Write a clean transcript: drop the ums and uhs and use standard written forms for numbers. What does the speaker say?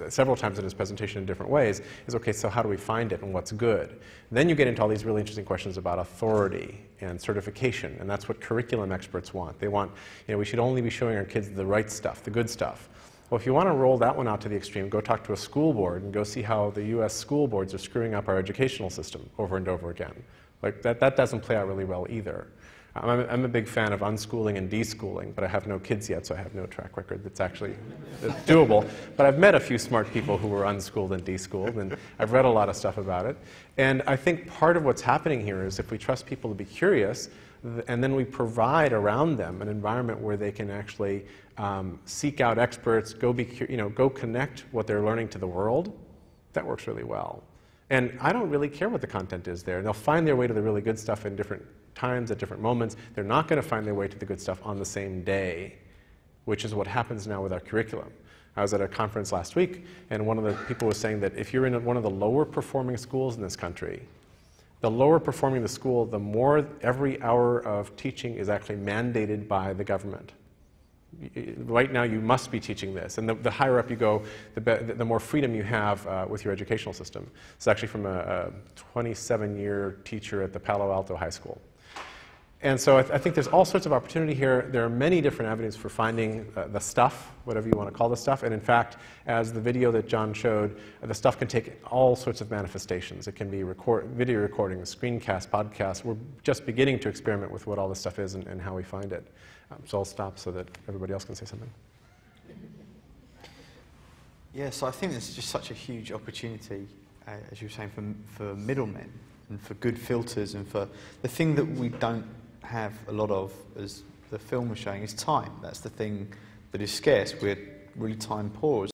several times in his presentation in different ways, is, okay, so how do we find it and what's good? Then you get into all these really interesting questions about authority and certification, and that's what curriculum experts want. They want, we should only be showing our kids the right stuff, the good stuff. Well, if you want to roll that one out to the extreme, go talk to a school board and go see how the US school boards are screwing up our educational system over and over again. Like, that doesn't play out really well either. I'm a big fan of unschooling and deschooling, but I have no kids yet, so I have no track record that's actually doable. But I've met a few smart people who were unschooled and deschooled, and I've read a lot of stuff about it. And I think part of what's happening here is if we trust people to be curious, and then we provide around them an environment where they can actually seek out experts, go connect what they're learning to the world, that works really well. And I don't really care what the content is there. They'll find their way to the really good stuff in different times, at different moments. They're not going to find their way to the good stuff on the same day, which is what happens now with our curriculum. I was at a conference last week, and one of the people was saying that if you're in one of the lower performing schools in this country, the lower performing the school, the more every hour of teaching is actually mandated by the government. Right now, you must be teaching this. And the higher up you go, the more freedom you have with your educational system. It's actually from a 27-year teacher at the Palo Alto High School. And so I think there's all sorts of opportunity here. There are many different avenues for finding the stuff, whatever you want to call the stuff. And in fact, as the video that John showed, the stuff can take all sorts of manifestations. It can be video recordings, screencasts, podcasts. We're just beginning to experiment with what all this stuff is and how we find it. So I'll stop so that everybody else can say something. Yeah, so I think there's just such a huge opportunity, as you were saying, for middlemen and for good filters, and for the thing that we don't have a lot of, as the film was showing, is time. That's the thing that is scarce. We're really time poor.